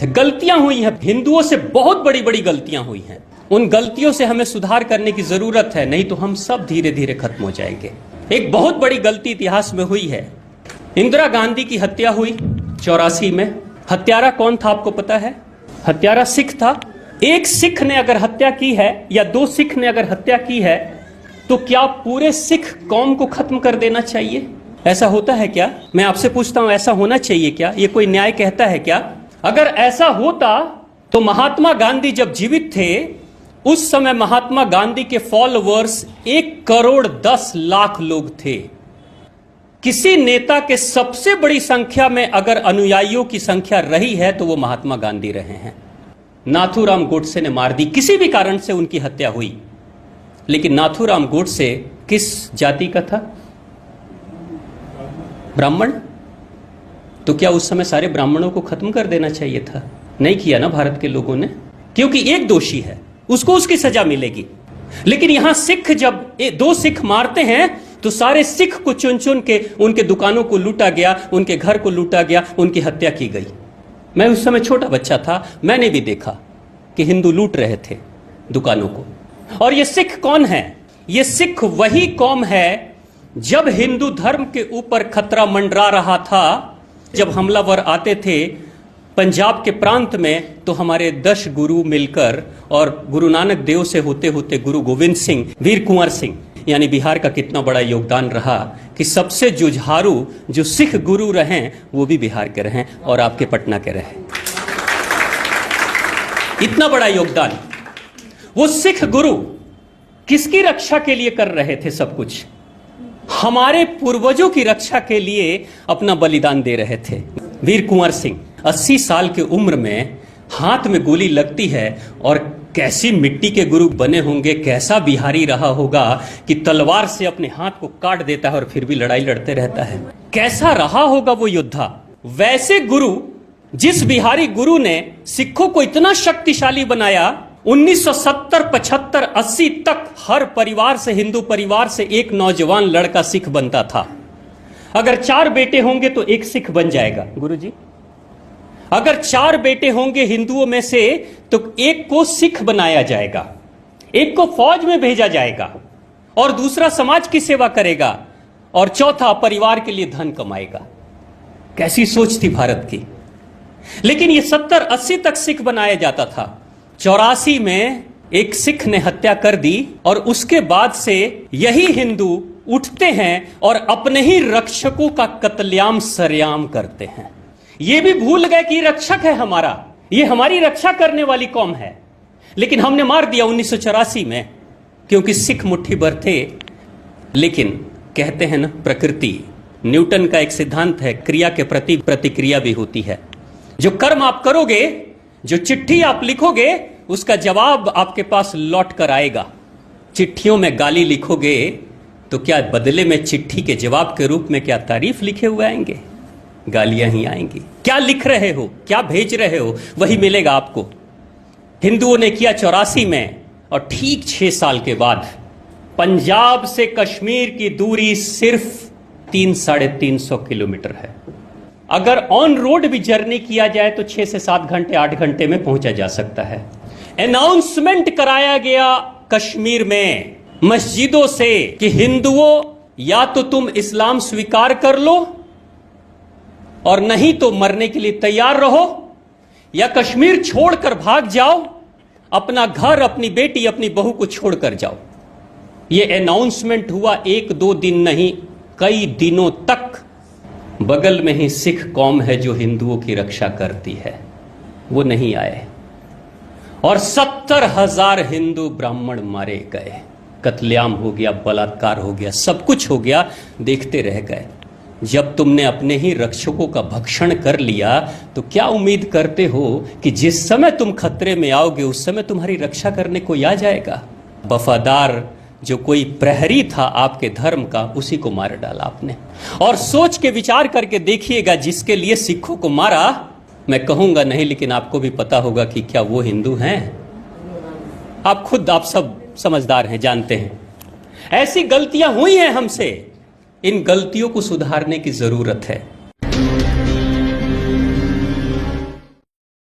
गलतियां हुई हैं, हिंदुओं से बहुत बड़ी बड़ी गलतियां हुई हैं। उन गलतियों से हमें सुधार करने की जरूरत है, नहीं तो हम सब धीरे धीरे खत्म हो जाएंगे। एक बहुत बड़ी गलती इतिहास में हुई है। इंदिरा गांधी की हत्या हुई 84 में। हत्यारा कौन था आपको पता है? हत्यारा सिख था। एक सिख ने अगर हत्या की है या दो सिख ने अगर हत्या की है तो क्या पूरे सिख कौम को खत्म कर देना चाहिए? ऐसा होता है क्या? मैं आपसे पूछता हूं, ऐसा होना चाहिए क्या? ये कोई न्याय कहता है क्या? अगर ऐसा होता तो महात्मा गांधी जब जीवित थे उस समय महात्मा गांधी के फॉलोअर्स 1,10,00,000 लोग थे। किसी नेता के सबसे बड़ी संख्या में अगर अनुयायियों की संख्या रही है तो वो महात्मा गांधी रहे हैं। नाथूराम गोडसे ने मार दी, किसी भी कारण से उनकी हत्या हुई, लेकिन नाथूराम गोडसे किस जाति का था? ब्राह्मण। तो क्या उस समय सारे ब्राह्मणों को खत्म कर देना चाहिए था? नहीं किया ना भारत के लोगों ने, क्योंकि एक दोषी है, उसको उसकी सजा मिलेगी। लेकिन यहां सिख जब दो सिख मारते हैं तो सारे सिख को चुन चुन के उनके दुकानों को लूटा गया, उनके घर को लूटा गया, उनकी हत्या की गई। मैं उस समय छोटा बच्चा था, मैंने भी देखा कि हिंदू लूट रहे थे दुकानों को। और ये सिख कौन है? ये सिख वही कौम है जब हिंदू धर्म के ऊपर खतरा मंडरा रहा था, जब हमलावर आते थे पंजाब के प्रांत में, तो हमारे 10 गुरु मिलकर और गुरु नानक देव से होते होते गुरु गोविंद सिंह, वीर कुंवर सिंह, यानी बिहार का कितना बड़ा योगदान रहा कि सबसे जुझारू जो सिख गुरु रहे वो भी बिहार के रहे और आपके पटना के रहे। इतना बड़ा योगदान। वो सिख गुरु किसकी रक्षा के लिए कर रहे थे? सब कुछ हमारे पूर्वजों की रक्षा के लिए अपना बलिदान दे रहे थे। वीर कुंवर सिंह 80 साल की उम्र में हाथ में गोली लगती है और कैसी मिट्टी के गुरु बने होंगे, कैसा बिहारी रहा होगा कि तलवार से अपने हाथ को काट देता है और फिर भी लड़ाई लड़ते रहता है। कैसा रहा होगा वो योद्धा? वैसे गुरु, जिस बिहारी गुरु ने सिखों को इतना शक्तिशाली बनाया, 1970, 75, 80 तक हर परिवार से, हिंदू परिवार से एक नौजवान लड़का सिख बनता था। अगर 4 बेटे होंगे तो एक सिख बन जाएगा गुरुजी। अगर 4 बेटे होंगे हिंदुओं में से तो एक को सिख बनाया जाएगा, एक को फौज में भेजा जाएगा और दूसरा समाज की सेवा करेगा और चौथा परिवार के लिए धन कमाएगा। कैसी सोच थी भारत की। लेकिन ये 70-80 तक सिख बनाया जाता था। 84 में एक सिख ने हत्या कर दी और उसके बाद से यही हिंदू उठते हैं और अपने ही रक्षकों का कत्लेआम सरेआम करते हैं। ये भी भूल गए कि रक्षक है हमारा, ये हमारी रक्षा करने वाली कौम है, लेकिन हमने मार दिया 1984 में, क्योंकि सिख मुट्ठी भर थे। लेकिन कहते हैं ना, प्रकृति, न्यूटन का एक सिद्धांत है, क्रिया के प्रति प्रतिक्रिया भी होती है। जो कर्म आप करोगे, जो चिट्ठी आप लिखोगे, उसका जवाब आपके पास लौट कर आएगा। चिट्ठियों में गाली लिखोगे तो क्या बदले में चिट्ठी के जवाब के रूप में क्या तारीफ लिखे हुए आएंगे? गालियां ही आएंगी। क्या लिख रहे हो, क्या भेज रहे हो, वही मिलेगा आपको। हिंदुओं ने किया 84 में, और ठीक 6 साल के बाद पंजाब से कश्मीर की दूरी सिर्फ 300-350 किलोमीटर है। अगर ऑन रोड भी जर्नी किया जाए तो 6 से 7 घंटे, 8 घंटे में पहुंचा जा सकता है। अनाउंसमेंट कराया गया कश्मीर में मस्जिदों से कि हिंदुओं, या तो तुम इस्लाम स्वीकार कर लो और नहीं तो मरने के लिए तैयार रहो, या कश्मीर छोड़कर भाग जाओ, अपना घर, अपनी बेटी, अपनी बहू को छोड़कर जाओ। यह अनाउंसमेंट हुआ 1-2 दिन नहीं, कई दिनों तक। बगल में ही सिख कौम है जो हिंदुओं की रक्षा करती है, वो नहीं आए और 70,000 हिंदू ब्राह्मण मारे गए। कत्लेआम हो गया, बलात्कार हो गया, सब कुछ हो गया, देखते रह गए। जब तुमने अपने ही रक्षकों का भक्षण कर लिया तो क्या उम्मीद करते हो कि जिस समय तुम खतरे में आओगे उस समय तुम्हारी रक्षा करने कोई आ जाएगा? वफादार जो कोई प्रहरी था आपके धर्म का, उसी को मार डाला आपने। और सोच के विचार करके देखिएगा, जिसके लिए सिखों को मारा, मैं कहूंगा नहीं, लेकिन आपको भी पता होगा कि क्या वो हिंदू हैं? आप खुद, आप सब समझदार हैं, जानते हैं ऐसी गलतियां हुई हैं हमसे। इन गलतियों को सुधारने की जरूरत है।